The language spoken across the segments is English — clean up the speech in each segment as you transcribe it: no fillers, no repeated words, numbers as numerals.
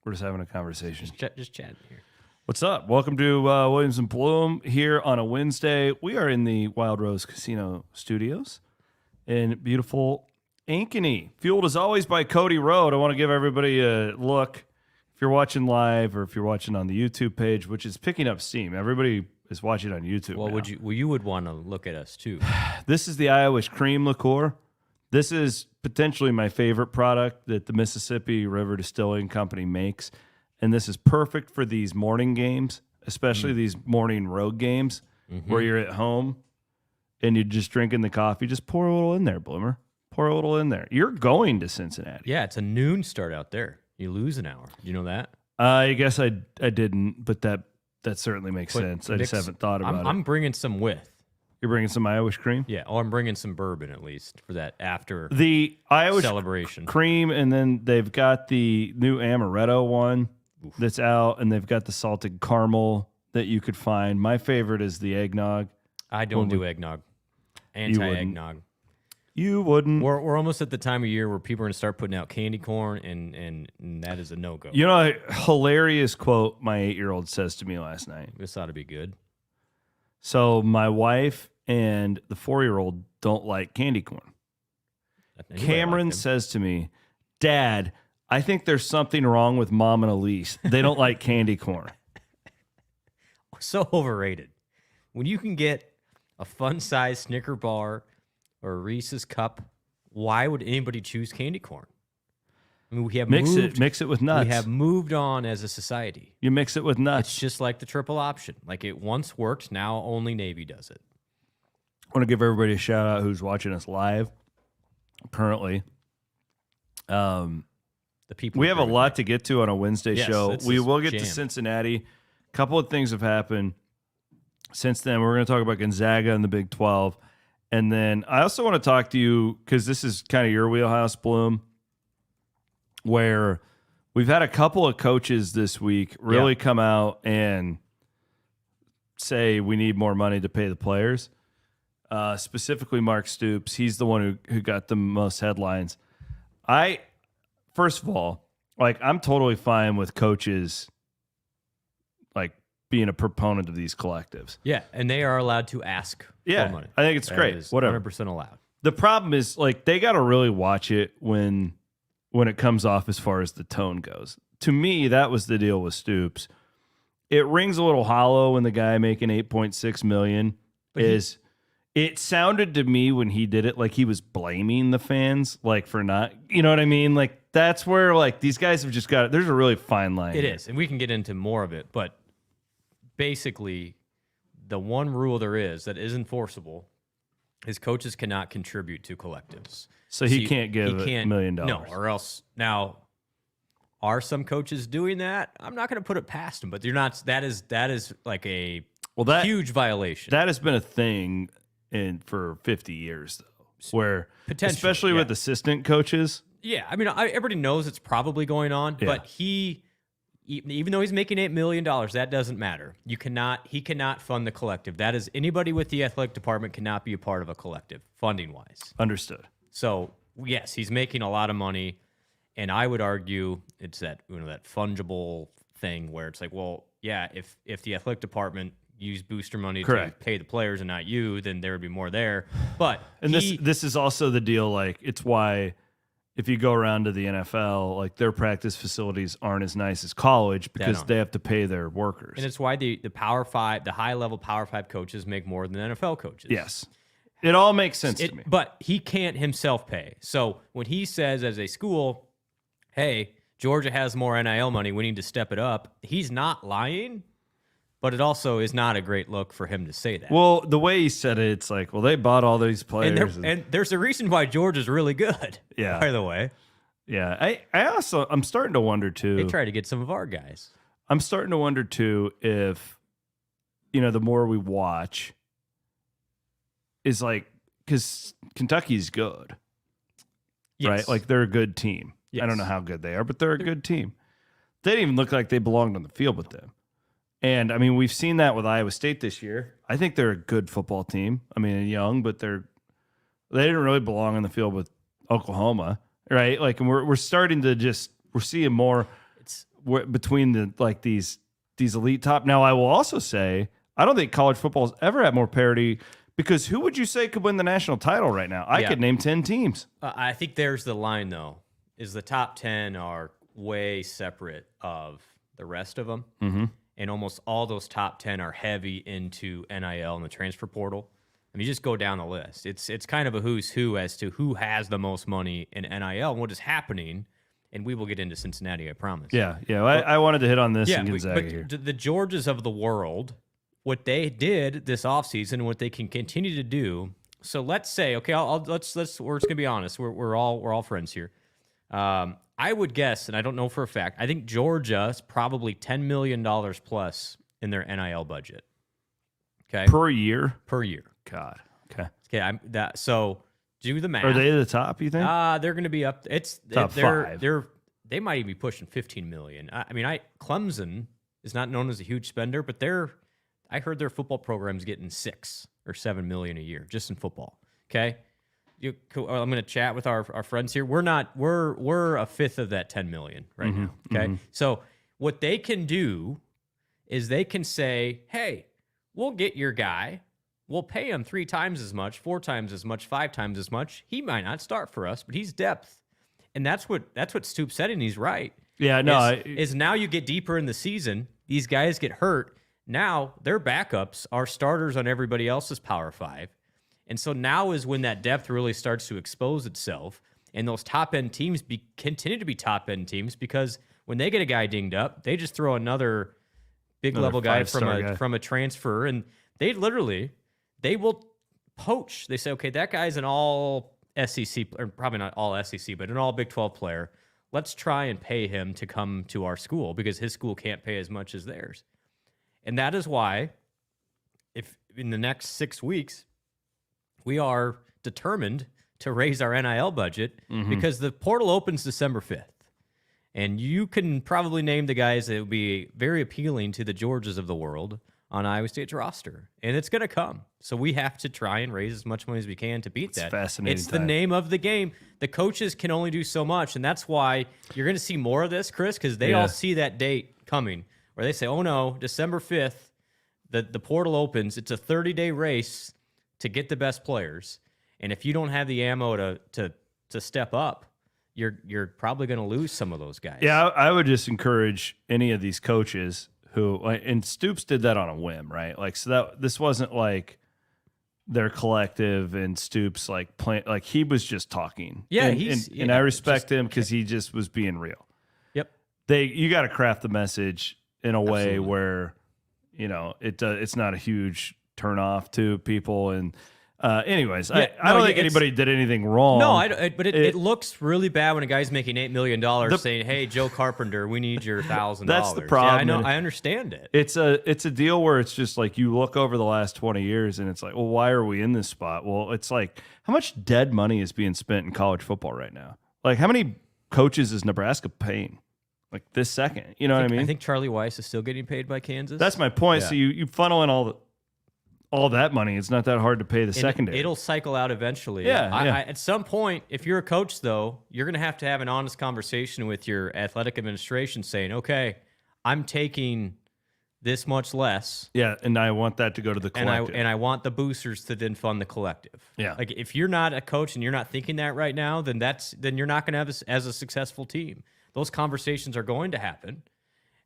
We're just having a conversation. Just chatting here. What's up? Welcome to Williams and Blum here on a Wednesday. We are in the Wild Rose Casino Studios in beautiful Ankeny. Fueled as always by Cody Road. I want to give everybody a look. If you're watching live or if you're watching on the YouTube page, which is picking up steam. Everybody is watching on YouTube. Well, now. you would want to look at us too. This is the Iowa Cream Liqueur. This is potentially my favorite product that the Mississippi River Distilling Company makes. And this is perfect for these morning games, especially these morning road games where you're at home and you're just drinking the coffee. Just pour a little in there, Bloomer. Pour a little in there. You're going to Cincinnati. Yeah, it's a noon start out there. You lose an hour. You know that? I guess I didn't, but that certainly makes sense. I just haven't thought about it. I'm bringing some with. You're bringing some Iowa Cream? Yeah, or I'm bringing some bourbon at least for that after the Iowa celebration. Cream, and then they've got the new amaretto one that's out, and they've got the salted caramel that you could find. My favorite is the eggnog. I don't do eggnog. Anti-eggnog. You wouldn't. We're almost at the time of year where people are going to start putting out candy corn, and that is a no-go. You know, a hilarious quote my 8-year-old says to me last night. This ought to be good. So my wife and the 4-year-old don't like candy corn. Cameron says to me, Dad, I think there's something wrong with Mom and Elise. They don't like candy corn. So overrated. When you can get a fun-sized Snicker bar or a Reese's cup, why would anybody choose candy corn? I mean, we have mix it with nuts. We have moved on as a society. You mix it with nuts. It's just like the triple option. Like it once worked, now only Navy does it. I want to give everybody a shout out who's watching us live currently. The people we have a lot to get to on a Wednesday show. We will get jam. to Cincinnati. A couple of things have happened since then. We're going to talk about Gonzaga and the Big 12. And then I also want to talk to you, because this is kind of your wheelhouse, Bloom, where we've had a couple of coaches this week really come out and say we need more money to pay the players. Specifically Mark Stoops. He's the one who got the most headlines. First of all, like, I'm totally fine with coaches like being a proponent of these collectives. Yeah, and they are allowed to ask for money. I think it's great. Whatever. 100% allowed. The problem is, like, they got to really watch it when it comes off as far as the tone goes. To me, that was the deal with Stoops. It rings a little hollow when the guy making $8.6 million it sounded to me when he did it like he was blaming the fans, like, for not, you know what I mean? Like, that's where, like, these guys have just got, there's a really fine line. It is, and we can get into more of it, but basically, the one rule there is that is enforceable is coaches cannot contribute to collectives. So he can't give $1 million. No, or else. Now, are some coaches doing that? I'm not going to put it past them, but they're not. That is like a huge violation. That has been a thing for 50 years, though, where especially with assistant coaches. Yeah, I mean, everybody knows it's probably going on, but even though he's making $8 million, that doesn't matter. He cannot fund the collective. That is, anybody with the athletic department cannot be a part of a collective, funding-wise. Understood. So, yes, he's making a lot of money, and I would argue it's that fungible thing where it's like, well, yeah, if the athletic department used booster money to pay the players and not you, then there would be more there. But this is also the deal. Like, it's why if you go around to the NFL, like, their practice facilities aren't as nice as college because they have to pay their workers. And it's why the Power 5, the high-level Power 5 coaches make more than NFL coaches. Yes. It all makes sense to me. But he can't himself pay. So when he says as a school, hey, Georgia has more NIL money, we need to step it up, he's not lying, but it also is not a great look for him to say that. Well, the way he said it, it's like, well, they bought all these players. And there's a reason why Georgia's really good, by the way. Yeah. I'm starting to wonder, too. They try to get some of our guys. I'm starting to wonder, too, if, the more we watch, is like, because Kentucky's good, right? Like, they're a good team. Yes. I don't know how good they are, but they're a good team. They didn't even look like they belonged on the field with them. And, I mean, we've seen that with Iowa State this year. I think they're a good football team. I mean, young, but they didn't really belong on the field with Oklahoma, right? Like, and we're starting to we're seeing more. between these elite top. Now, I will also say I don't think college football's ever had more parity, because who would you say could win the national title right now? I could name 10 teams. I think there's the line, though, is the top 10 are way separate of the rest of them. Mm-hmm. And almost all those top 10 are heavy into NIL and the transfer portal. I mean, you just go down the list. It's kind of a who's who as to who has the most money in NIL and what is happening. And we will get into Cincinnati, I promise. Yeah. I wanted to hit on this in Gonzaga but here. The Georgias of the world, what they did this offseason, what they can continue to do. So let's say, okay, let's we're just gonna be honest. We're all friends here. I would guess, and I don't know for a fact, I think Georgia is probably $10 million plus in their NIL budget. Okay, per year. God. Okay. So do the math. Are they the top, you think? They're going to be up. Top five. They might even be pushing $15 million. I mean, Clemson is not known as a huge spender, but I heard their football program's getting $6 or $7 million a year just in football. Okay. I'm going to chat with our friends here. We're a fifth of that 10 million right now. Okay. So what they can do is they can say, hey, we'll get your guy. We'll pay him 3 times as much, 4 times as much, 5 times as much. He might not start for us, but he's depth. And that's what Stoops said, and he's right. Yeah, no. Is now you get deeper in the season, these guys get hurt. Now their backups are starters on everybody else's Power 5. And so now is when that depth really starts to expose itself. And those top-end teams continue to be top-end teams, because when they get a guy dinged up, they just throw another big-level guy from a transfer, and they will poach. They say, okay, that guy's an all SEC, or probably not all SEC, but an all Big 12 player. Let's try and pay him to come to our school, because his school can't pay as much as theirs. And that is why, if in the next 6 weeks, we are determined to raise our NIL budget, because the portal opens December 5th. And you can probably name the guys that would be very appealing to the Georgias of the world on Iowa State's roster, and it's going to come. So we have to try and raise as much money as we can to beat that. Fascinating. It's the name of the game. The coaches can only do so much, and that's why you're going to see more of this, Chris, because they all see that date coming, where they say, oh no, December 5th, the portal opens. It's a 30-day race to get the best players, and if you don't have the ammo to step up, you're probably going to lose some of those guys. Yeah, I would just encourage any of these coaches who, and Stoops did that on a whim, right? Like, so this wasn't like their collective and Stoops he was just talking. Yeah, and I respect him because he just was being real. Yep. You got to craft the message in a way where, it's not a huge turnoff to people. And anyways, I don't think anybody did anything wrong. No, but it looks really bad when a guy's making $8 million saying, "Hey, Joe Carpenter, we need your $1,000." That's the problem. Yeah, I know. I understand it. It's a deal where it's just like you look over the last 20 years and it's like, well, why are we in this spot? Well, it's like, how much dead money is being spent in college football right now? Like, how many coaches is Nebraska paying? Like this second, you know what I mean? I think Charlie Weiss is still getting paid by Kansas. That's my point. Yeah. So you funnel in all that money. It's not that hard to pay the secondary. It'll cycle out eventually. Yeah, at some point, if you're a coach, though, you're going to have an honest conversation with your athletic administration saying, okay, I'm taking this much less. Yeah, and I want that to go to the collective. And I want the boosters to then fund the collective. Yeah. Like, if you're not a coach and you're not thinking that right now, then you're not going to have as a successful team. Those conversations are going to happen.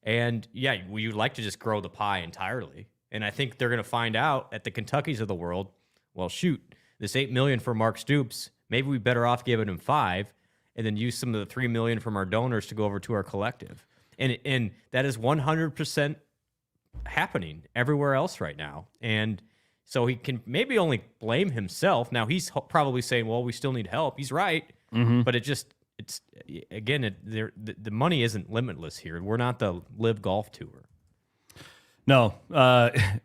And, yeah, you'd like to just grow the pie entirely. And I think they're going to find out at the Kentuckys of the world, well, shoot, this $8 million for Mark Stoops, maybe we better off giving him $5 million and then use some of the $3 million from our donors to go over to our collective. And that is 100% happening everywhere else right now. And so he can maybe only blame himself. Now he's probably saying, well, we still need help. He's right. But the money isn't limitless here. We're not the Live Golf Tour. No,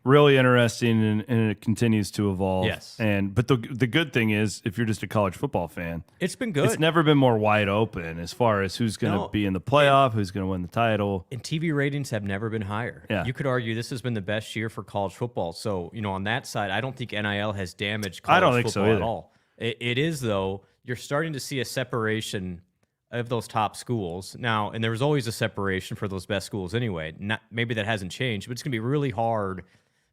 really interesting, and it continues to evolve. Yes, but the good thing is, if you're just a college football fan, it's been good. It's never been more wide open as far as who's going to be in the playoff, who's going to win the title. And TV ratings have never been higher. Yeah. You could argue this has been the best year for college football. So, on that side, I don't think NIL has damaged college football at all. It is, though. You're starting to see a separation of those top schools now, and there was always a separation for those best schools anyway. Maybe that hasn't changed, but it's going to be really hard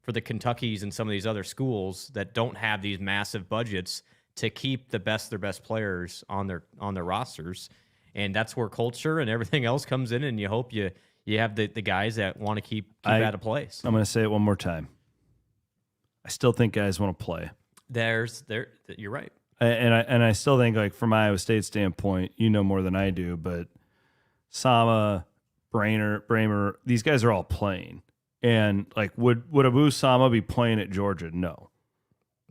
for the Kentuckys and some of these other schools that don't have these massive budgets to keep their best players on their rosters. And that's where culture and everything else comes in, and you hope you have the guys that want to keep out of place. I'm going to say it one more time. I still think guys want to play. You're right. And I still think, like, from Iowa State's standpoint, you know more than I do, but Sama, Bramer, these guys are all playing. And, like, would Abu Sama be playing at Georgia? No.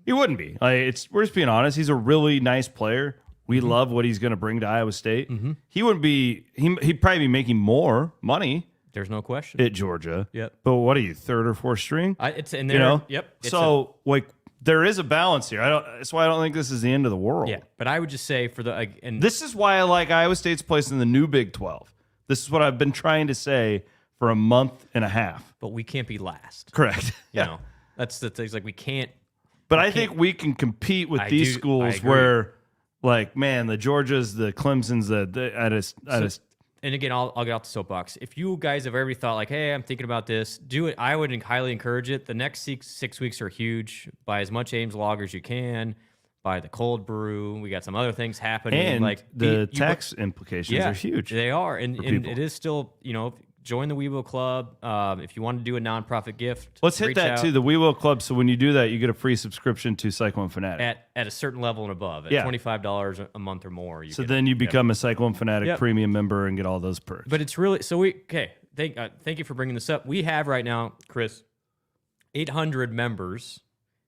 He wouldn't be. Like, we're just being honest. He's a really nice player. We love what he's going to bring to Iowa State. He wouldn't be. He'd probably be making more money. There's no question at Georgia. Yep. But what are you, third or fourth string? It's in there. Yep. So like there is a balance here. That's why I don't think this is the end of the world. Yeah. But I would just say and this is why I like Iowa State's place in the new Big 12. This is what I've been trying to say for a month and a half. But we can't be last. Correct. You know, that's the thing. Like we can't. But I think we can compete with these schools where. Like, man, the Georgias, the Clemsons, and again, I'll get off the soapbox. If you guys have ever thought like, hey, I'm thinking about this, do it. I would highly encourage it. The next 6 weeks are huge. Buy as much Ames lager as you can. Buy the cold brew. We got some other things happening. And like the tax implications are huge. They are. And it is still, join the We Will Club. If you want to do a nonprofit gift, let's hit that too. The We Will Club. So when you do that, you get a free subscription to Cyclone Fanatic at a certain level and above, at $25 a month or more. Then you become a Cyclone Fanatic premium member and get all those perks. But it's really thank you for bringing this up. We have right now, Chris, 800 members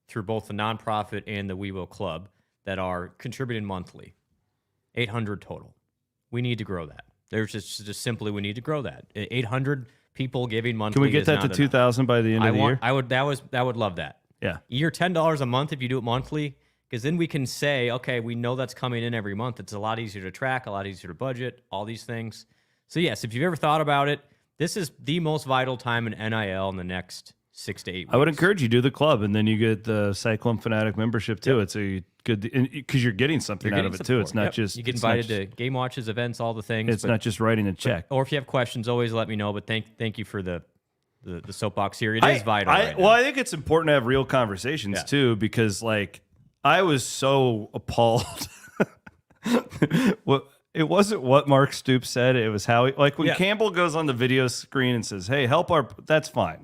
through both the nonprofit and the We Will Club that are contributing monthly. 800 total. We need to grow that. There's just simply we need to grow that. 800 people giving monthly. Can we get that to 2,000 by the end of the year? I would love that. Yeah. You're $10 a month if you do it monthly, because then we can say, okay, we know that's coming in every month. It's a lot easier to track, a lot easier to budget, all these things. So yes, if you've ever thought about it, this is the most vital time in NIL in the next 6 to 8 weeks. I would encourage you to do the club, and then you get the Cyclone Fanatic membership too. It's a good because you're getting something out of it too. It's not just you get invited to game watches, events, all the things. It's not just writing a check. Or if you have questions, always let me know. But thank you for the soapbox here. It is vital. Well, I think it's important to have real conversations too, because like I was so appalled. It wasn't what Mark Stoops said. It was how when Campbell goes on the video screen and says, "Hey, help our," that's fine.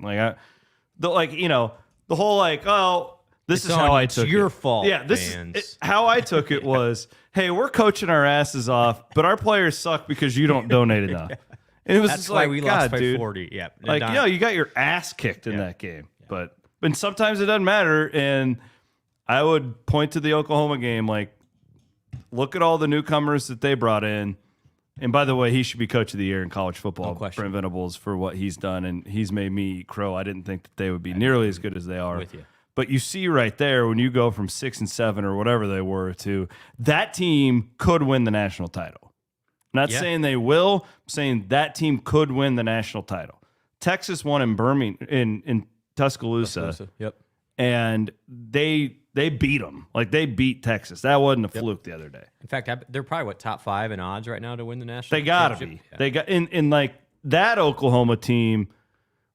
The whole this is how I took it. It's your fault. Yeah, how I took it was, hey, we're coaching our asses off, but our players suck because you don't donate enough. And it was That's just why like, we God, lost by dude. 40. Yeah, you got your ass kicked in that game. Yeah. But sometimes it doesn't matter. And I would point to the Oklahoma game, like, look at all the newcomers that they brought in. And by the way, he should be coach of the year in college football, Brent Venables, for what he's done. And he's made me eat crow. I didn't think that they would be nearly as good as they are. With you. But you see right there, when you go from 6 and 7 or whatever they were to that team could win the national title. Not saying they will, I'm saying that team could win the national title. Texas won in Birmingham, in Tuscaloosa. Yep. And they beat them. Like, they beat Texas. That wasn't a fluke the other day. In fact, they're probably top 5 in odds right now to win the national They got to be. Yeah. They got in like that Oklahoma team,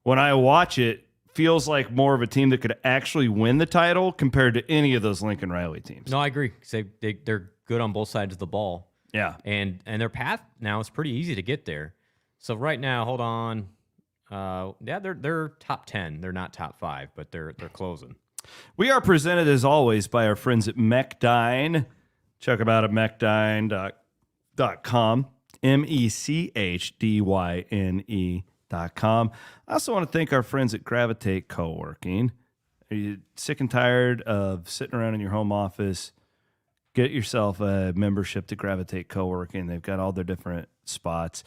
when I watch it, feels like more of a team that could actually win the title compared to any of those Lincoln Riley teams. No, I agree. They're good on both sides of the ball. Yeah. And their path now is pretty easy to get there. So right now, hold on. They're top 10. They're not top 5, but they're closing. We are presented, as always, by our friends at Mechdyne. Check them out at mechdyne.com. MECHDYNE.com. I also want to thank our friends at Gravitate Co-working. Are you sick and tired of sitting around in your home office? Get yourself a membership to Gravitate Co-working. They've got all their different spots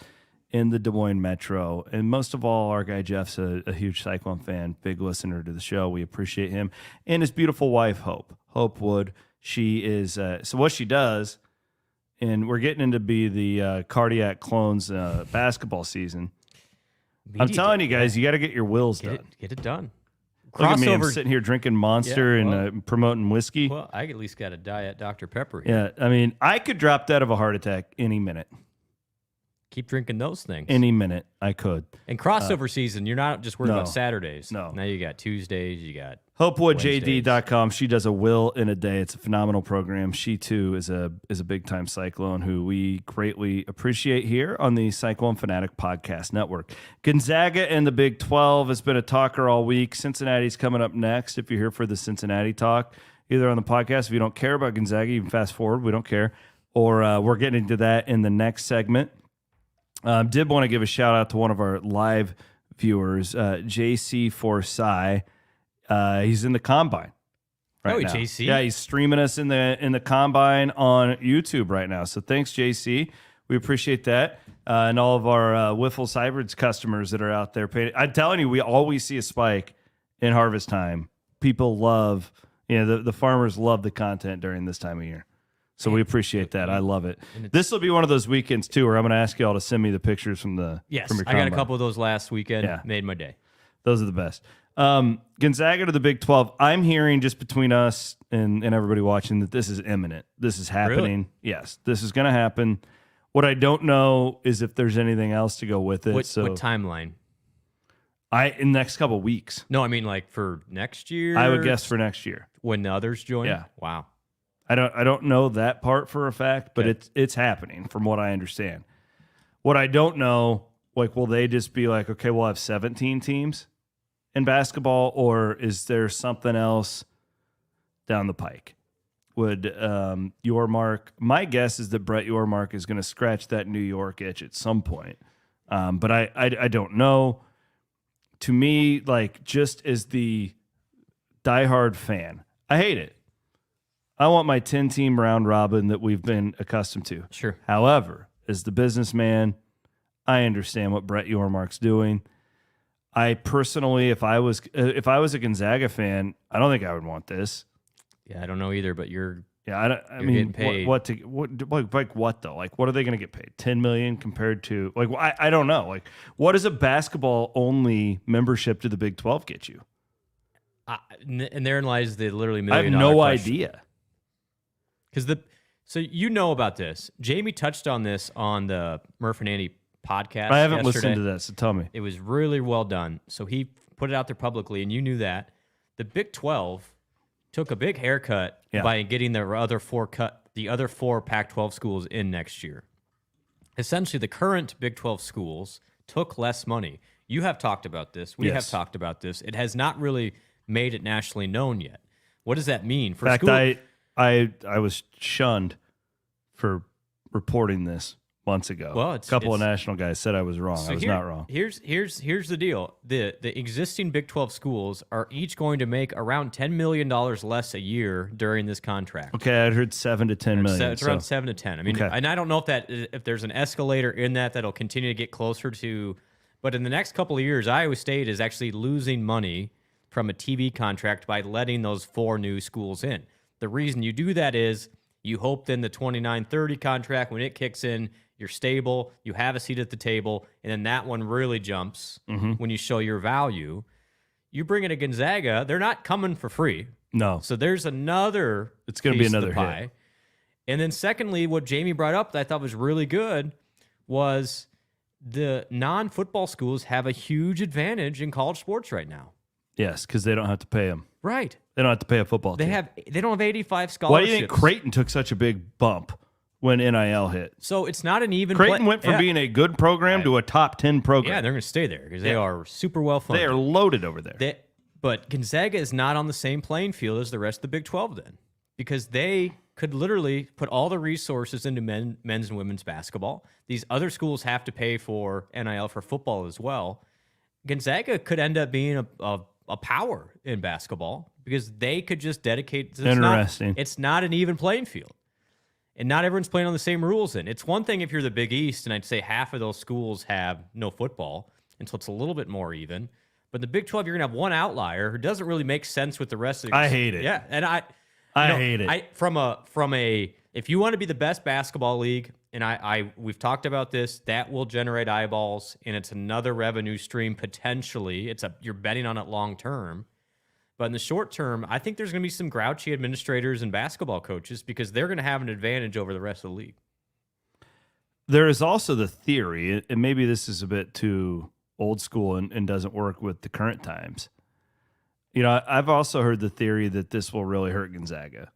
in the Des Moines Metro. And most of all, our guy Jeff's a huge Cyclone fan, big listener to the show. We appreciate him. And his beautiful wife, Hope Wood. She is, so what she does, and we're getting into the Cardiac Clones basketball season. I'm telling you guys, you got to get your wills done. Get it done. Look at me, I'm sitting here drinking Monster and promoting whiskey. Well, I at least got a diet Dr. Pepper here. Yeah, I mean, I could drop dead of a heart attack any minute. keep drinking those things. Any minute I could. And crossover season, you're not just worried no. about Saturdays. No. Now you got Tuesdays, you got HopewoodJD.com. She does a will in a day. It's a phenomenal program. She too is a big time Cyclone who we greatly appreciate here on the Cyclone Fanatic Podcast Network. Gonzaga and the Big 12 has been a talker all week. Cincinnati's coming up next. If you're here for the Cincinnati talk, either on the podcast, if you don't care about Gonzaga, you can fast forward. We don't care. Or we're getting into that in the next segment. Did want to give a shout out to one of our live viewers, JC Forsai. He's in the combine right now. JC. Yeah, he's streaming us in the combine on YouTube right now. So thanks, JC. We appreciate that. And all of our Wiffles Hybrids customers that are out there paying. I'm telling you, we always see a spike in harvest time. People love, the farmers love the content during this time of year. So we appreciate that. I love it. This will be one of those weekends, too, where I'm going to ask you all to send me the pictures from your combine. I got a couple of those last weekend. Yeah. Made my day. Those are the best. Gonzaga to the Big 12. I'm hearing just between us and everybody watching that this is imminent. This is happening. Really? Yes, this is going to happen. What I don't know is if there's anything else to go with it. What timeline? In the next couple of weeks. No, I mean like for next year. I would guess for next year when the others join. Yeah. Wow. I don't know that part for a fact, but it's happening from what I understand. What I don't know, will they just be like, okay, we'll have 17 teams in basketball, or is there something else down the pike? Would Yormark? My guess is that Brett Yormark is going to scratch that New York itch at some point, but I don't know. To me, just as the diehard fan, I hate it. I want my 10-team round robin that we've been accustomed to. Sure. However, as the businessman, I understand what Brett Yormark's doing. I personally, if I was a Gonzaga fan, I don't think I would want this. Yeah, I don't know either. But you're getting paid. What though? What are they going to get paid? $10 million compared to I don't know. What does a basketball only membership to the Big 12 get you? And therein lies the literally $1 million. I have no idea. Because about this. Jamie touched on this on the Murph and Andy podcast. I haven't listened to that, so tell me. It was really well done. So he put it out there publicly, and you knew that. The Big 12 took a big haircut by getting the other four Pac-12 schools in next year. Essentially, the current Big 12 schools took less money. You have talked about this. We have talked about this. It has not really made it nationally known yet. What does that mean for school? I was shunned for reporting this months ago. Well, a couple of national guys said I was wrong. So I was not wrong. Here's the deal. The existing Big 12 schools are each going to make around $10 million less a year during this contract. Okay, I heard 7 to 10 million. It's around 7 to 10. I mean, and I don't know if there's an escalator in that'll continue to get closer to, but in the next couple of years, Iowa State is actually losing money from a TV contract by letting those 4 new schools in. The reason you do that is you hope then the 29-30 contract, when it kicks in, you're stable, you have a seat at the table, and then that one really jumps when you show your value. You bring in a Gonzaga, they're not coming for free. No. So there's another It's going to be another pie. Hit. And then secondly, what Jamie brought up that I thought was really good was the non-football schools have a huge advantage in college sports right now. Yes, because they don't have to pay them. Right. They don't have to pay a football team. They don't have 85 scholarships. Why do you think Creighton took such a big bump when NIL hit? So it's not an even. Creighton went from being a good program to a top 10 program. Yeah, they're going to stay there because they are super well funded. They are loaded over there. But Gonzaga is not on the same playing field as the rest of the Big 12 then, because they could literally put all the resources into men's and women's basketball. These other schools have to pay for NIL for football as well. Gonzaga could end up being a power in basketball because they could just dedicate. Interesting. It's not an even playing field. And not everyone's playing on the same rules. And it's one thing if you're the Big East, and I'd say half of those schools have no football, and so it's a little bit more even. But the Big 12, you're going to have one outlier who doesn't really make sense with the rest of the. I hate it. Yeah, and I hate it. If you want to be the best basketball league, and we've talked about this, that will generate eyeballs, and it's another revenue stream potentially. You're betting on it long term. But in the short term, I think there's going to be some grouchy administrators and basketball coaches because they're going to have an advantage over the rest of the league. there is also the theory, and maybe this is a bit too old school and doesn't work with the current times. You know, I've also heard the theory that this will really hurt Gonzaga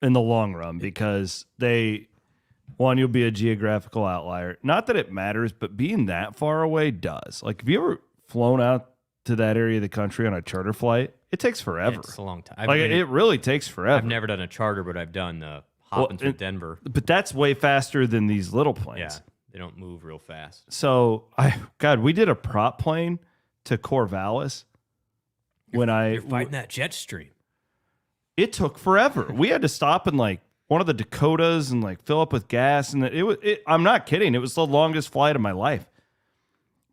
in the long run because you'll be a geographical outlier. Not that it matters, but being that far away does. Like, have you ever flown out to that area of the country on a charter flight? It takes forever. It's a long time. It really takes forever. I've never done a charter, but I've done hopping through Denver. But that's way faster than these little planes. Yeah, they don't move real fast. So, we did a prop plane to Corvallis. You're fighting that jet stream. It took forever. We had to stop in like one of the Dakotas and like fill up with gas, and I'm not kidding. It was the longest flight of my life.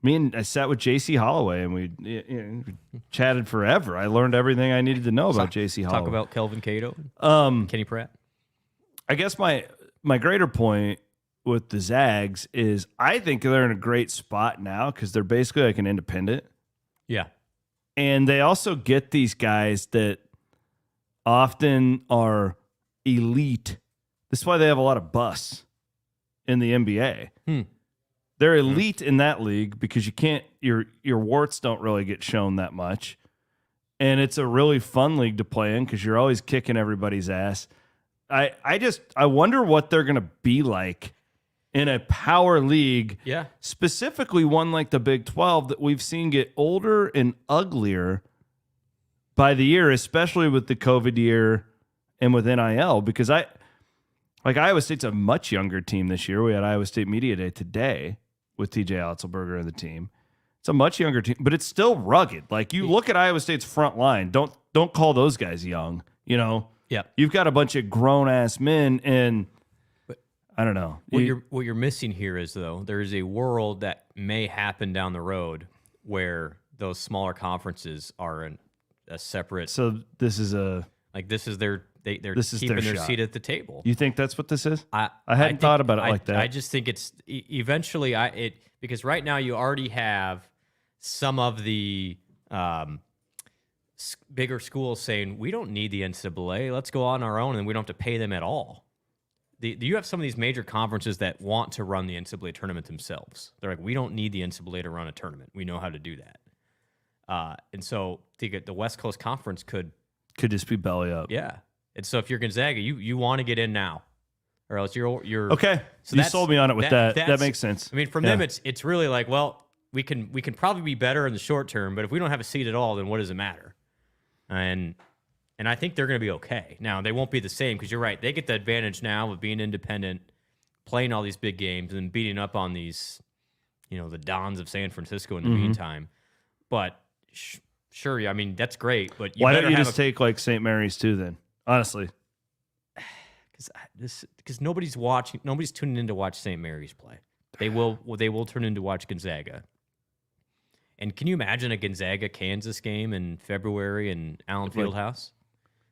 I sat with J.C. Holloway and we chatted forever. I learned everything I needed to know about J.C. Holloway. Talk about Kelvin Cato, Kenny Pratt. I guess my greater point with the Zags is I think they're in a great spot now because they're basically like an independent. Yeah. And they also get these guys that often are elite. This is why they have a lot of busts in the NBA. They're elite in that league because you can't your warts don't really get shown that much. And it's a really fun league to play in because you're always kicking everybody's ass. I wonder what they're gonna be like in a power league, specifically one like the Big 12 that we've seen get older and uglier by the year, especially with the COVID year and with NIL, because Iowa State's a much younger team this year. We had Iowa State Media Day today with TJ Otzelberger and the team. It's a much younger team, but it's still rugged. Like, you look at Iowa State's front line, don't call those guys young, you know? Yeah. You've got a bunch of grown-ass men, and I don't know. What you're missing here is, though, there is a world that may happen down the road where those smaller conferences are a separate. So this is they're keeping their seat at the table. You think that's what this is? I hadn't thought about it like that. I just think it's eventually because right now you already have some of the bigger schools saying we don't need the NCAA. Let's go on our own, and we don't have to pay them at all. You have some of these major conferences that want to run the NCAA tournament themselves. They're like, we don't need the NCAA to run a tournament. We know how to do that. And so the West Coast Conference could just be belly up. Yeah. And so if you're Gonzaga, you want to get in now, or else you're okay. So you sold me on it with that. That makes sense. I mean, from them, it's really like, well, we can probably be better in the short term, but if we don't have a seat at all, then what does it matter? And I think they're going to be okay. Now, they won't be the same because you're right. They get the advantage now of being independent, playing all these big games, and beating up on these, the Dons of San Francisco in the meantime. But sure, I mean, that's great. But why don't you just take like St. Mary's too then? Honestly. Because nobody's tuning in to watch St. Mary's play. They will turn in to watch Gonzaga. And can you imagine a Gonzaga-Kansas game in February in Allen Fieldhouse?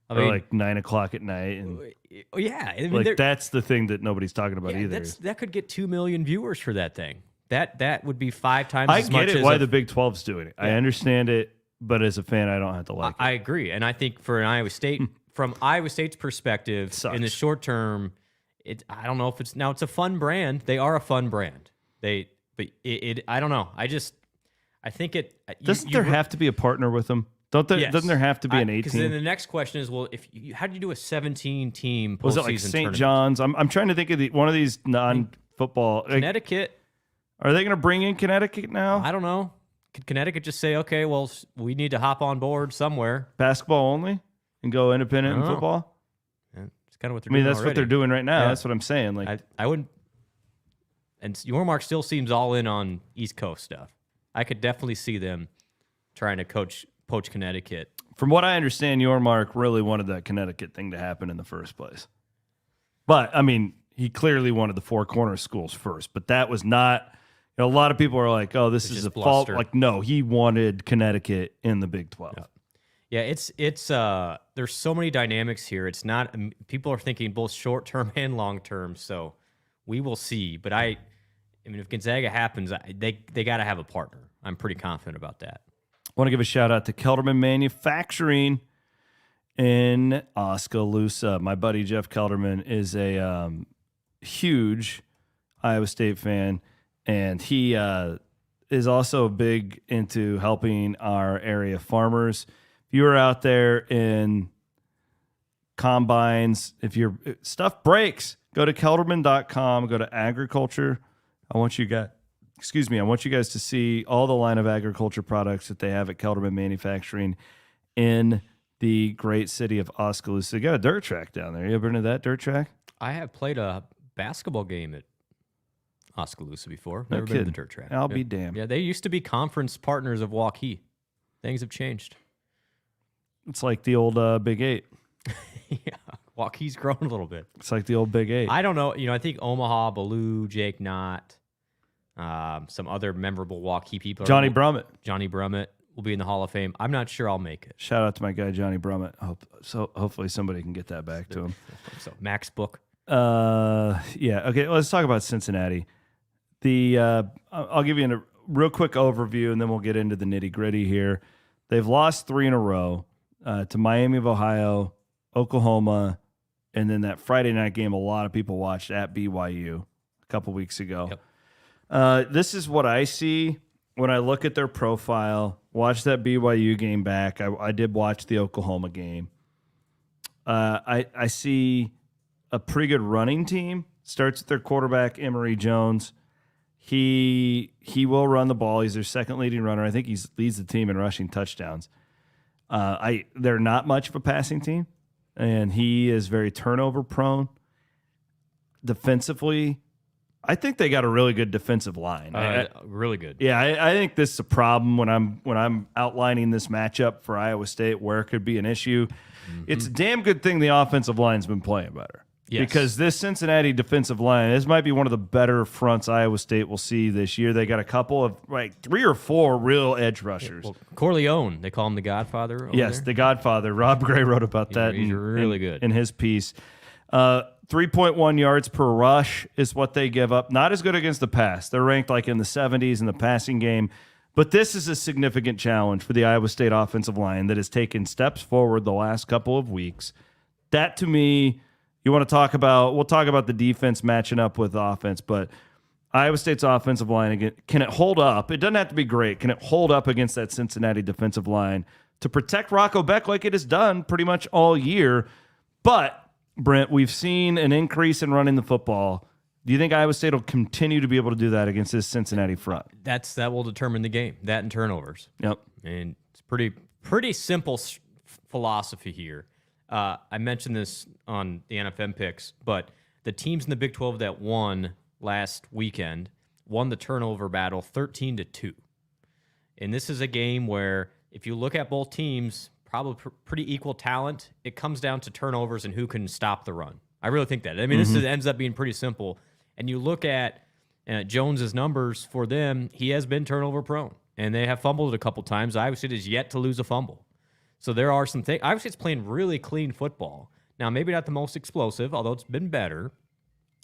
I mean, like 9 o'clock at night, and yeah, I mean, that's the thing that nobody's talking about either. That could get 2 million viewers for that thing. That would be 5 times as much. I get it why the Big 12's doing it. Yeah. I understand it, but as a fan, I don't have to like it. I agree, and I think for an Iowa State, from Iowa State's perspective, in the short term, I don't know if it's a fun brand. They are a fun brand. I don't know. I think it doesn't there have to be a partner with them? Yes. Doesn't there have to be an 18? Because then the next question is, well, how do you do a 17-team postseason was it like St. tournament? John's? I'm trying to think of one of these non-football. Connecticut. Are they going to bring in Connecticut now? I don't know. Could Connecticut just say, okay, well, we need to hop on board somewhere? Basketball only and go independent in football? Yeah, it's kind of what they're doing. That's what they're doing right now. Yeah. That's what I'm saying. Like I wouldn't. And Yormark still seems all in on East Coast stuff. I could definitely see them trying to poach Connecticut. From what I understand, Yormark really wanted that Connecticut thing to happen in the first place. But, I mean, he clearly wanted the Four Corners schools first. But that was not... a lot of people are like, oh, this is a fault. Like, no, he wanted Connecticut in the Big 12. Yeah, it's there's so many dynamics here. It's not... people are thinking both short-term and long-term, so we will see. But I mean, if Gonzaga happens, they got to have a partner. I'm pretty confident about that. I want to give a shout out to Kelderman Manufacturing in Oskaloosa. My buddy Jeff Kelderman is a huge Iowa State fan, and he is also big into helping our area farmers. If you are out there in combines, if your stuff breaks, go to kelderman.com, go to agriculture. I want you guys to see all the line of agriculture products that they have at Kelderman Manufacturing in the great city of Oskaloosa. They got a dirt track down there. You ever been to that dirt track? I have played a basketball game at Oskaloosa before. Never been to the dirt track. I'll be damned. Yeah, they used to be conference partners of Waukee. Things have changed. It's like the old Big 8. Yeah, Waukee's grown a little bit. It's like the old Big 8. I don't know. I think Omaha, Ballou, Jake Knott, some other memorable Waukee people. Johnny Brummett. Johnny Brummett will be in the Hall of Fame. I'm not sure I'll make it. Shout out to my guy, Johnny Brummett. Hopefully somebody can get that back to him. So Max Book. Yeah. Okay, let's talk about Cincinnati. I'll give you a real quick overview, and then we'll get into the nitty-gritty here. They've lost 3 in a row to Miami of Ohio, Oklahoma, and then that Friday night game a lot of people watched at BYU a couple weeks ago. Yep. This is what I see when I look at their profile, watch that BYU game back. I did watch the Oklahoma game. I see a pretty good running team. Starts with their quarterback, Emory Jones. He will run the ball. He's their second leading runner. I think he leads the team in rushing touchdowns. They're not much of a passing team, and he is very turnover prone. Defensively, I think they got a really good defensive line. Really good. Yeah, I think this is a problem when I'm outlining this matchup for Iowa State where it could be an issue. Mm-hmm. It's a damn good thing the offensive line's been playing better. Yes. Because this Cincinnati defensive line, this might be one of the better fronts Iowa State will see this year. They got a couple of 3 or 4 real edge rushers. Well, Corleone, they call him the Godfather. Yes, there. the Godfather. Rob Gray wrote about that. He's really good in his piece. 3.1 yards per rush is what they give up. Not as good against the pass. They're ranked like in the 70s in the passing game. But this is a significant challenge for the Iowa State offensive line that has taken steps forward the last couple of weeks. That, to me, you want to talk about, we'll talk about the defense matching up with offense, but Iowa State's offensive line, again, can it hold up? It doesn't have to be great. Can it hold up against that Cincinnati defensive line to protect Rocco Beck like it has done pretty much all year? But Brent, we've seen an increase in running the football. Do you think Iowa State will continue to be able to do that against this Cincinnati front? That will determine the game. That and turnovers. Yep. And it's pretty simple philosophy here. I mentioned this on the NFM picks, but the teams in the Big 12 that won last weekend won the turnover battle 13-2. And this is a game where if you look at both teams, probably pretty equal talent. It comes down to turnovers and who can stop the run. I really think that. I mean, this ends up being pretty simple. And you look at Jones's numbers for them, he has been turnover prone, and they have fumbled a couple times. Iowa State is yet to lose a fumble. So there are some things. Iowa State's playing really clean football. Now, maybe not the most explosive, although it's been better,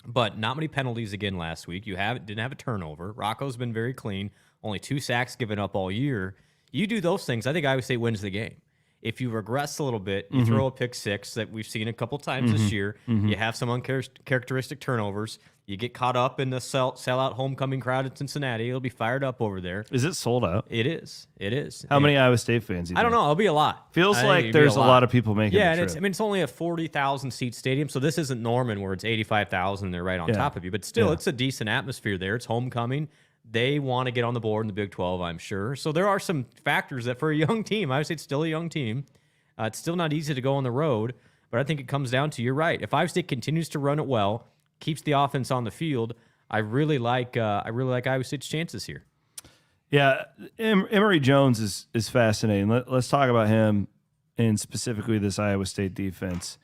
but not many penalties again last week. Didn't have a turnover. Rocco's been very clean. Only 2 sacks given up all year. You do those things, I think Iowa State wins the game. If you regress a little bit, you throw a pick 6 that we've seen a couple times this year. You have some uncharacteristic turnovers. You get caught up in the sellout homecoming crowd at Cincinnati. It'll be fired up over there. Is it sold out? It is. It is. How many Iowa State fans? I don't know. It'll be a lot. Feels like there's a lot of people making the trip. And it's only a 40,000 seat stadium, so this isn't Norman where it's 85,000 and they're right on top of you. But still, it's a decent atmosphere there. It's homecoming. They want to get on the board in the Big 12, I'm sure. So there are some factors that for a young team, Iowa State's still a young team. It's still not easy to go on the road, but I think it comes down to, you're right. If Iowa State continues to run it well, keeps the offense on the field, I really like Iowa State's chances here. Yeah, Emory Jones is fascinating. Let's talk about him and specifically this Iowa State defense.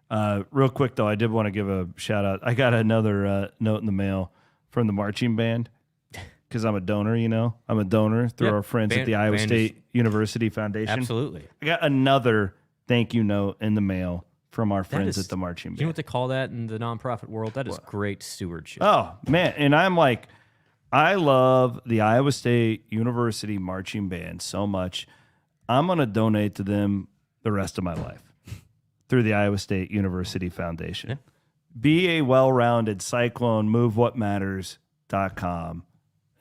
Real quick, though, I did want to give a shout-out. I got another note in the mail from the marching band because I'm a donor, I'm a donor through our friends at the Iowa State University Foundation. Absolutely. I got another thank you note in the mail from our friends at the marching band. You know what they call that in the nonprofit world? That is great stewardship. Oh, man. And I'm like, I love the Iowa State University marching band so much. I'm going to donate to them the rest of my life through the Iowa State University Foundation. Be a well-rounded Cyclone. MoveWhatMatters.com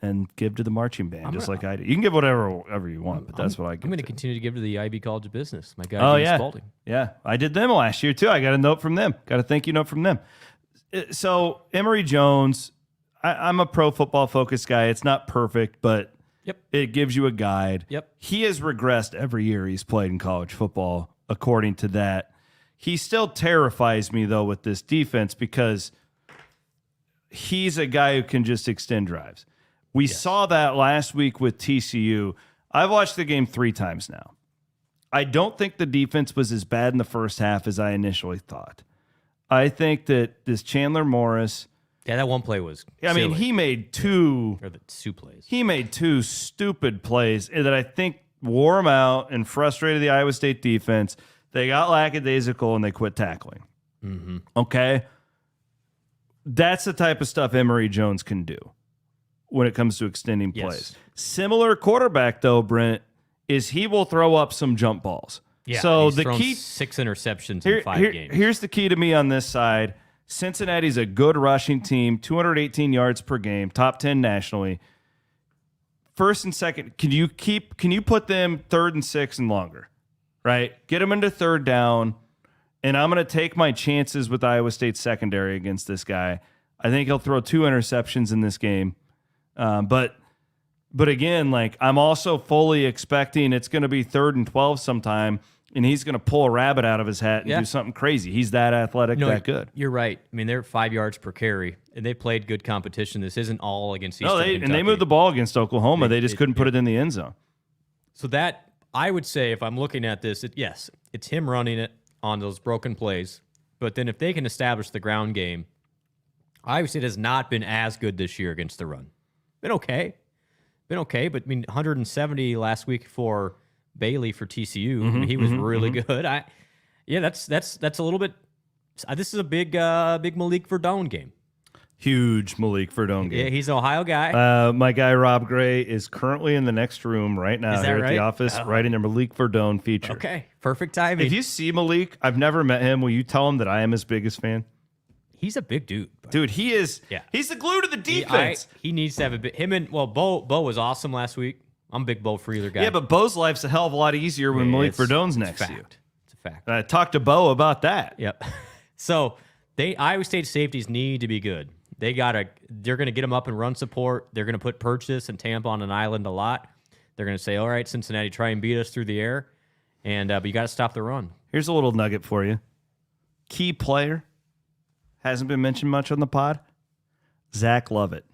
and give to the marching band just like I do. You can give whatever you want, but that's what I give. I'm going to continue to give to the IB College of Business. My guy, James Spalding. Yeah. I did them last year too. I got a note from them. Got a thank you note from them. So Emory Jones, I'm a pro football focused guy. It's not perfect, but it gives you a guide. Yep. He has regressed every year he's played in college football, according to that. He still terrifies me, though, with this defense because he's a guy who can just extend drives. We saw that last week with TCU. I've watched the game 3 times now. I don't think the defense was as bad in the first half as I initially thought. I think that this Chandler Morris... Yeah, that one play was silly. I mean, he made 2... Or the 2 plays. He made 2 stupid plays that I think wore him out and frustrated the Iowa State defense. They got lackadaisical and they quit tackling. Mm-hmm. Okay? That's the type of stuff Emory Jones can do when it comes to extending plays. Similar quarterback, though, Brent, is he will throw up some jump balls. Yeah, so he's the thrown key 6 interceptions in 5 games. Here's the key to me on this side. Cincinnati's a good rushing team, 218 yards per game, top 10 nationally. First and second, can you put them 3rd and 6 and longer? Right? Get them into 3rd down, and I'm going to take my chances with Iowa State's secondary against this guy. I think he'll throw 2 interceptions in this game. But again, like I'm also fully expecting it's going to be 3rd and 12 sometime, and he's going to pull a rabbit out of his hat and do something crazy. He's that athletic, that good. You're right. I mean, they're 5 yards per carry, and they played good competition. This isn't all against Eastern Kentucky. And they moved the ball against Oklahoma. They just couldn't put it in the end zone. So that, I would say, if I'm looking at this, it's him running it on those broken plays. But then if they can establish the ground game, Iowa State has not been as good this year against the run. Been okay, but I mean, 170 last week for Bailey for TCU. I mean, he was really good. That's a little bit. This is a big Malik Verdone game. Huge Malik Verdone game. Yeah, he's an Ohio guy. My guy Rob Gray is currently in the next room right now here at the office, writing a Malik Verdone feature. Okay, perfect timing. If you see Malik, I've never met him. Will you tell him that I am his biggest fan? He's a big dude. Dude, he is. Yeah. He's the glue to the defense. He needs to have a bit. Bo was awesome last week. I'm a big Bo Freeler guy. Yeah, but Bo's life's a hell of a lot easier when Malik Verdone's next to you. It's a fact. And I talked to Bo about that. Yep. So Iowa State safeties need to be good. They're going to get them up and run support. They're going to put Purchase and Tampa on an island a lot. They're going to say, all right, Cincinnati, try and beat us through the air. And but you got to stop the run. Here's a little nugget for you. Key player. Hasn't been mentioned much on the pod. Zach Lovett.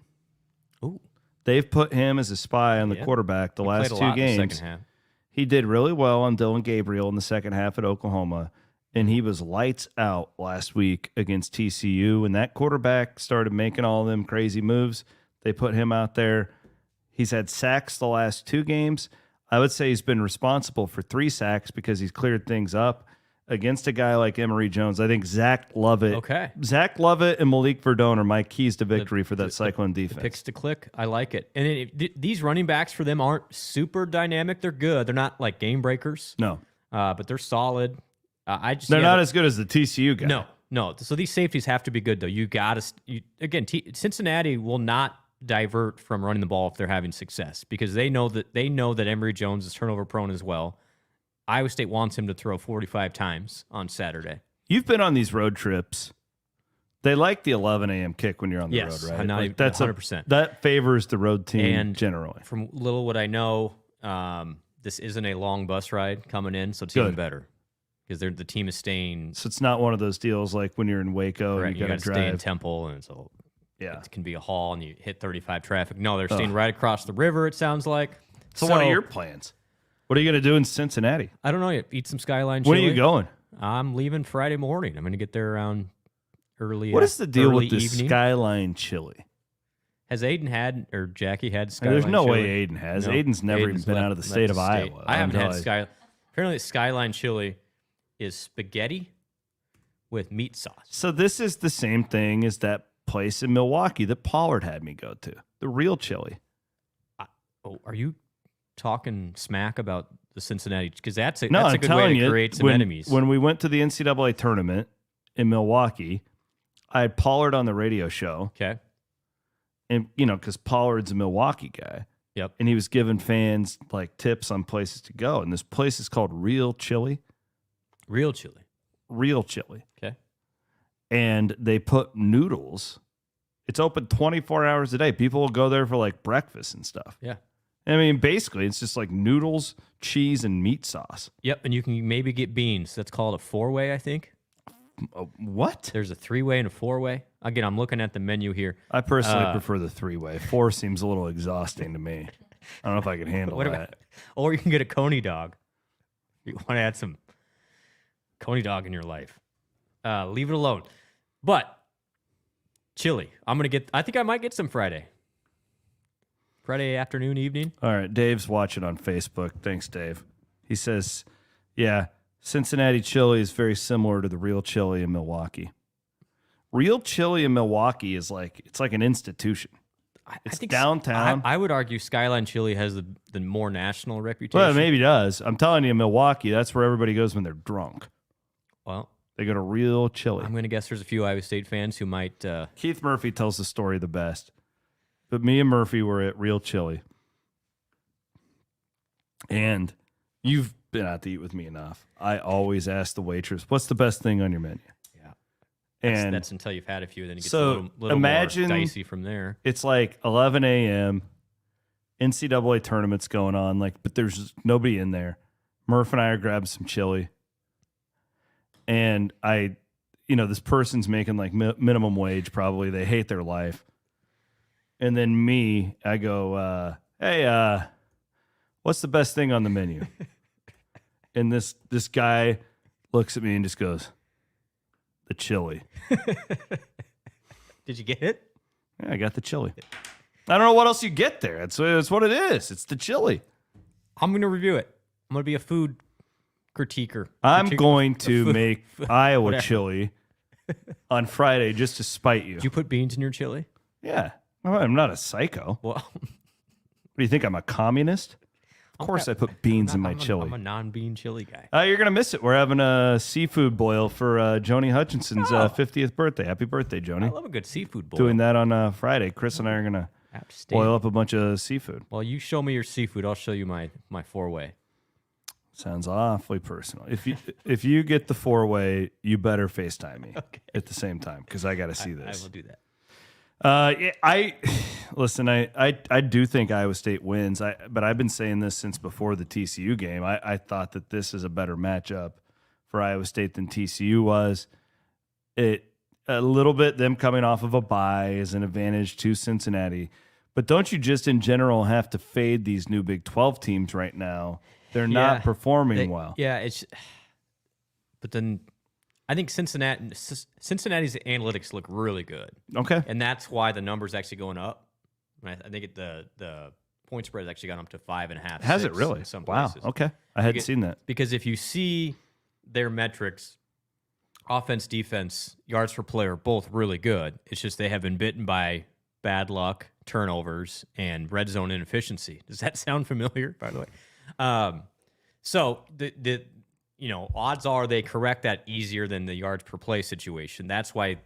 Ooh. They've put him as a spy on the quarterback the last 2 games. He did really well on Dylan Gabriel in the second half at Oklahoma, and he was lights out last week against TCU. When that quarterback started making all them crazy moves, they put him out there. He's had sacks the last 2 games. I would say he's been responsible for 3 sacks because he's cleared things up. Against a guy like Emory Jones, I think Zach Lovett. Okay. Zach Lovett and Malik Verdone are my keys to victory for that Cyclone defense. The picks to click. I like it. And these running backs for them aren't super dynamic. They're good. They're not like game breakers. No. But they're solid. They're not as good as the TCU guy. No. So these safeties have to be good, though. You got to again. Cincinnati will not divert from running the ball if they're having success because they know that Emory Jones is turnover prone as well. Iowa State wants him to throw 45 times on Saturday. You've been on these road trips. They like the 11 a.m. kick when you're on the road, right? That's 100%. That favors the road team generally. From little what I know, this isn't a long bus ride coming in, so it's even better because the team is staying. So it's not one of those deals like when you're in Waco and you got to drive. Stay in Temple, and so it can be a haul, and you hit 35 traffic. No, they're staying right across the river. It sounds like. So what are your plans? What are you going to do in Cincinnati? I don't know yet. Eat some Skyline chili. When are you going? I'm leaving Friday morning. I'm going to get there around early. What is the deal with the evening. Skyline chili? Has Aiden had or Jackie had Skyline There's no chili? way Aiden has. No, Aiden's never even been out of the state of Iowa. I haven't had Skyline. Apparently, Skyline chili is spaghetti with meat sauce. So this is the same thing as that place in Milwaukee that Pollard had me go to. The real chili. Are you talking smack about the Cincinnati? Because that's a good way to create some enemies. When we went to the NCAA tournament in Milwaukee, I had Pollard on the radio show. Okay. And, because Pollard's a Milwaukee guy. Yep. And he was giving fans like tips on places to go. And this place is called Real Chili. Real Chili. Real Chili. Okay. And they put noodles. It's open 24 hours a day. People will go there for like breakfast and stuff. Yeah. I mean, basically, it's just like noodles, cheese, and meat sauce. Yep. And you can maybe get beans. That's called a 4-way, I think. What? There's a 3-way and a 4-way. Again, I'm looking at the menu here. I personally prefer the 3-way. 4 seems a little exhausting to me. I don't know if I can handle that. Or you can get a Coney dog. You want to add some Coney dog in your life. Leave it alone. But chili. I think I might get some Friday. Friday afternoon, evening. All right. Dave's watching on Facebook. Thanks, Dave. He says, yeah, Cincinnati chili is very similar to the Real Chili in Milwaukee. Real Chili in Milwaukee is it's like an institution. It's downtown. I would argue Skyline Chili has the more national reputation. Well, it maybe does. I'm telling you, in Milwaukee, that's where everybody goes when they're drunk. Well, they go to Real Chili. I'm going to guess there's a few Iowa State fans who might. Keith Murphy tells the story the best. But me and Murphy were at Real Chili. And you've been out to eat with me enough. I always ask the waitress, what's the best thing on your menu? Yeah. And that's until you've had a few. Then it gets so a little imagine more dicey from there. It's like 11 a.m. NCAA tournament's going on, but there's nobody in there. Murph and I are grabbing some chili. And this person's making minimum wage probably. They hate their life. And then I go, hey, what's the best thing on the menu? And this guy looks at me and just goes, the chili. Did you get it? Yeah, I got the chili. I don't know what else you get there. It's what it is. It's the chili. I'm going to review it. I'm going to be a food critiquer. I'm going to make Iowa chili on Friday just to spite you. Did you put beans in your chili? Yeah. Well, I'm not a psycho. Well, what do you think? I'm a communist? Of course I put beans in my chili. I'm a non-bean chili guy. You're going to miss it. We're having a seafood boil for Joni Hutchinson's 50th birthday. Happy birthday, Joni. I love a good seafood boil. Doing that on Friday. Chris and I are going to boil up a bunch of seafood. Well, you show me your seafood. I'll show you my 4-way. Sounds awfully personal. If you get the 4-way, you better FaceTime me at the same time because I got to see this. I will do that. Listen. I do think Iowa State wins. But I've been saying this since before the TCU game. I thought that this is a better matchup for Iowa State than TCU was. A little bit them coming off of a bye is an advantage to Cincinnati. But don't you just in general have to fade these new Big 12 teams right now? They're not performing well. Yeah, but then I think Cincinnati's analytics look really good. Okay. And that's why the number's actually going up. I think the point spread has actually gone up to 5.5. Has it really? In some wow. places. Okay. I hadn't seen that. Because if you see their metrics, offense, defense, yards per play are both really good. It's just they have been bitten by bad luck, turnovers, and red zone inefficiency. Does that sound familiar, by the way? So the odds are they correct that easier than the yards per play situation. That's why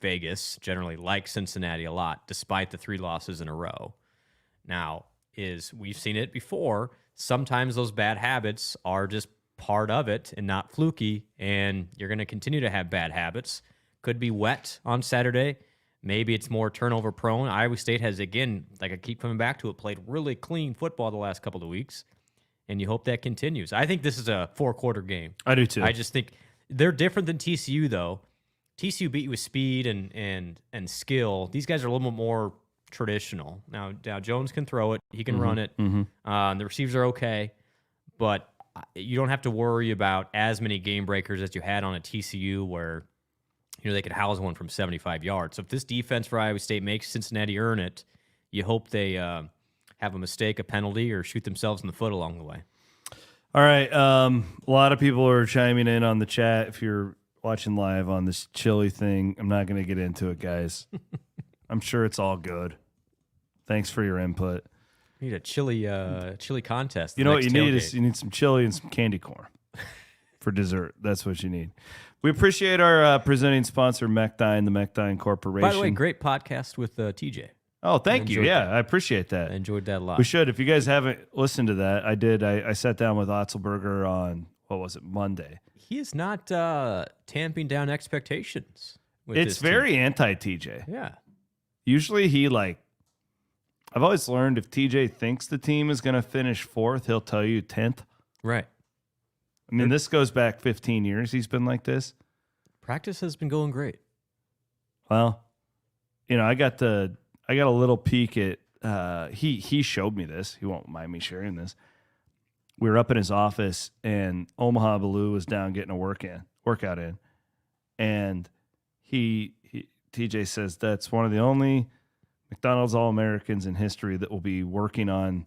Vegas generally likes Cincinnati a lot, despite the 3 losses in a row. Now, we've seen it before. Sometimes those bad habits are just part of it and not fluky, and you're going to continue to have bad habits. Could be wet on Saturday. Maybe it's more turnover prone. Iowa State has, again, like I keep coming back to it, played really clean football the last couple of weeks. And you hope that continues. I think this is a 4-quarter game. I do too. I just think they're different than TCU, though. TCU beat you with speed and skill. These guys are a little bit more traditional. Now Jones can throw it. He can run it. The receivers are okay. But you don't have to worry about as many game breakers as you had on a TCU where they could house one from 75 yards. So if this defense for Iowa State makes Cincinnati earn it, you hope they have a mistake, a penalty, or shoot themselves in the foot along the way. All right. A lot of people are chiming in on the chat. If you're watching live on this chili thing, I'm not going to get into it, guys. I'm sure it's all good. Thanks for your input. We need a chili contest. You know what you need is you need some chili and some candy corn. for dessert. That's what you need. We appreciate our presenting sponsor, Mechdine, the Mechdine Corporation. By the way, great podcast with TJ. Oh, thank you. Yeah, I appreciate that. I enjoyed that a lot. We should. If you guys haven't listened to that, I did. I sat down with Otzelberger on, what was it, Monday. He is not tamping down expectations. It's very anti-TJ. Yeah. Usually I've always learned if TJ thinks the team is going to finish 4th, he'll tell you 10th. Right. I mean, this goes back 15 years. He's been like this. Practice has been going great. Well, I got a little peek at, he showed me this. He won't mind me sharing this. We were up in his office and Omaha Blue was down getting a workout in. And TJ says that's one of the only McDonald's All-Americans in history that will be working on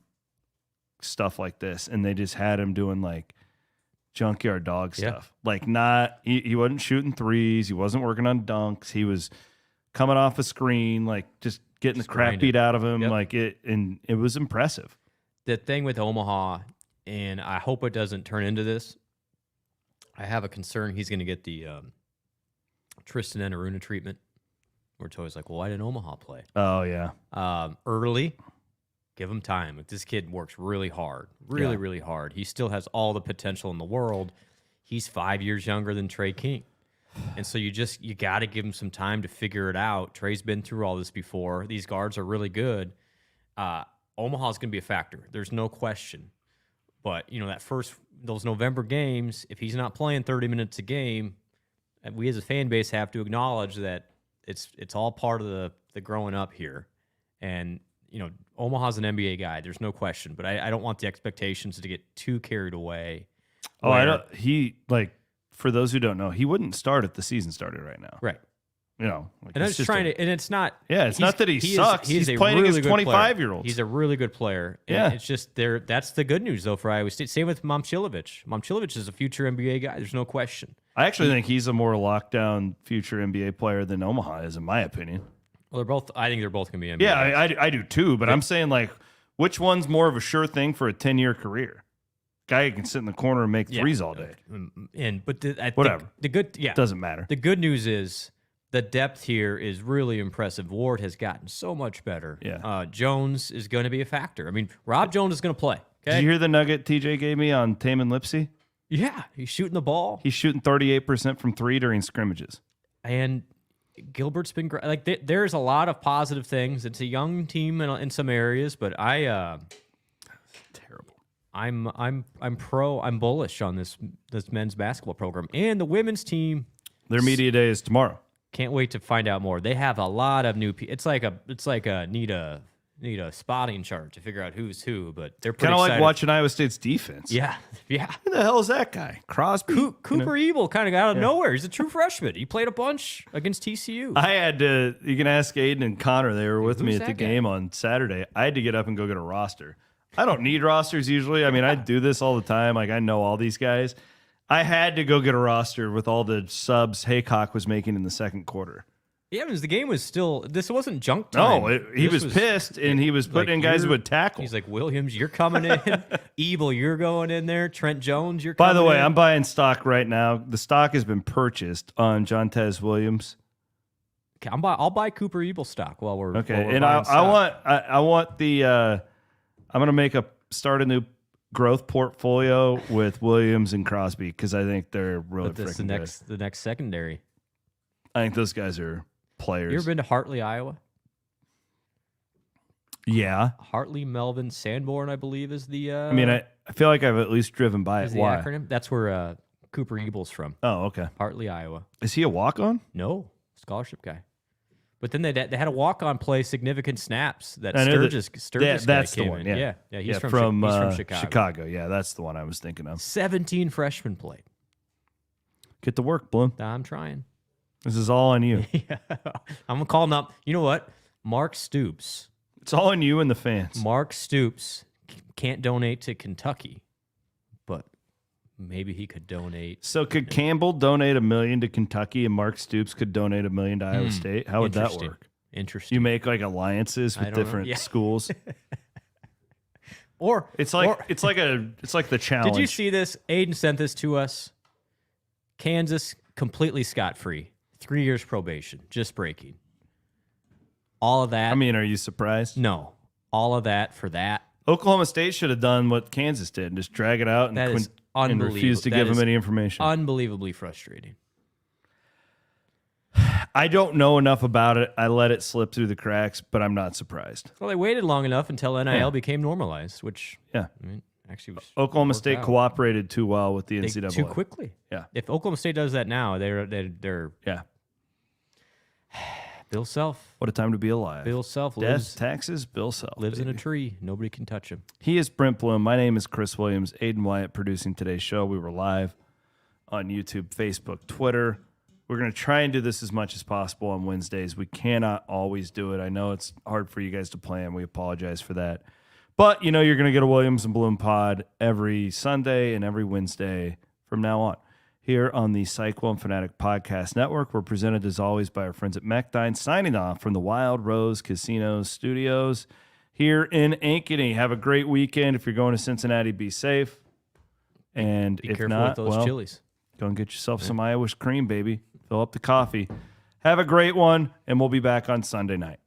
stuff like this. And they just had him doing like junkyard dog stuff. Like he wasn't shooting threes. He wasn't working on dunks. He was coming off a screen, like just getting the crap beat out of him. Yep. And it was impressive. The thing with Omaha, and I hope it doesn't turn into this, I have a concern he's going to get the Tristan and Aruna treatment. Where it's always like, well, why didn't Omaha play? Oh, yeah. Early, give him time. Like, this kid works really hard, really hard. He still has all the potential in the world. He's 5 years younger than Trey King. And so you got to give him some time to figure it out. Trey's been through all this before. These guards are really good. Omaha's going to be a factor. There's no question. But, those November games, if he's not playing 30 minutes a game, we as a fan base have to acknowledge that it's all part of the growing up here. And, Omaha's an NBA guy. There's no question. But I don't want the expectations to get too carried away. Oh, I don't. For those who don't know, he wouldn't start if the season started right now. Right. And I'm just trying to, and it's not. Yeah, it's not that he sucks. He's playing against 25-year-olds. He's a really good player. And it's just that's the good news, though, for Iowa State. Same with Momcilovic. Momcilovic is a future NBA guy. There's no question. I actually think he's a more lockdown future NBA player than Omaha is, in my opinion. Well, I think they're both going to be NBA. Yeah, I do too. But I'm saying, which one's more of a sure thing for a 10-year career? Guy who can sit in the corner and make threes all day. Whatever. The good, doesn't matter. The good news is the depth here is really impressive. Ward has gotten so much better. Yeah. Jones is going to be a factor. I mean, Rob Jones is going to play. Okay? Did you hear the nugget TJ gave me on Taman Lipsey? Yeah, he's shooting the ball. He's shooting 38% from 3 during scrimmages. And Gilbert's been great. There's a lot of positive things. It's a young team in some areas, but terrible. I'm bullish on this men's basketball program and the women's team. Their media day is tomorrow. Can't wait to find out more. They have a lot of new people. It's like need a spotting chart to figure out who's who, but they're pretty kind of like excited. watching Iowa State's defense. Yeah. Who the hell is that guy? Crosby? Cooper Ebel kind of got out of nowhere. He's a true freshman. He played a bunch against TCU. I had to. You can ask Aiden and Connor. They were with me at the guy? game on Saturday. I had to get up and go get a roster. I don't need rosters usually. I mean, I do this all the time. I know all these guys. I had to go get a roster with all the subs Haycock was making in the second quarter. Yeah, because the game was still. This wasn't junk time. No, he was pissed, and he was putting in guys who would tackle. He's like, Williams, you're coming in. Ebel, you're going in there. Trent Jones, you're coming in. By the way, I'm buying stock right now. The stock has been purchased on Jontez Williams. Okay, I'll buy Cooper Ebel stock while we're okay. While we're And I want the. I'm gonna start a new growth portfolio with Williams and Crosby because I think they're really freaking good. The next secondary. I think those guys are players. You ever been to Hartley, Iowa? Yeah. Hartley, Melvin, Sanborn, I believe, is the. I mean, I feel like I've at least driven by it. The Why? acronym? That's where Cooper Ebel's from. Oh, okay. Hartley, Iowa. Is he a walk-on? No, scholarship guy. But then they had a walk-on play significant snaps that Sturgis that's came the one. in. Yeah, he's from Chicago. Chicago. Yeah, that's the one I was thinking of. 17 freshmen played. Get to work, Blum. I'm trying. This is all on you. Yeah. I'm gonna call him up. You know what? Mark Stoops. It's all on you and the fans. Mark Stoops can't donate to Kentucky, but maybe he could donate. So could Campbell donate $1 million to Kentucky and Mark Stoops could donate $1 million to Iowa State? How would that work? Interesting. You make like alliances with different schools. Or it's like the challenge. Did you see this? Aiden sent this to us. Kansas, completely scot-free. 3 years probation, just breaking. All of that. I mean, are you surprised? No. All of that for that. Oklahoma State should have done what Kansas did and just drag it out and refuse to give them any information. Unbelievably frustrating. I don't know enough about it. I let it slip through the cracks, but I'm not surprised. Well, they waited long enough until NIL became normalized, which I mean, actually was Oklahoma State cooperated too well with the they, NCAA. too quickly. Yeah. If Oklahoma State does that now, they're Yeah. Bill Self. What a time to be alive. Bill Self Death, taxes, Bill Self. lives in a tree. Nobody can touch him. He is Brent Blum. My name is Chris Williams. Aiden Wyatt producing today's show. We were live on YouTube, Facebook, Twitter. We're going to try and do this as much as possible on Wednesdays. We cannot always do it. I know it's hard for you guys to plan. We apologize for that. But, you're going to get a Williams and Blum pod every Sunday and every Wednesday from now on. Here on the Cyclone Fanatic Podcast Network, we're presented as always by our friends at Mechdine, signing off from the Wild Rose Casino Studios here in Ankeny. Have a great weekend. If you're going to Cincinnati, be safe. And Be if careful not, with those chilies. Go and get yourself some Iowa cream, baby. Fill up the coffee. Have a great one, and we'll be back on Sunday night.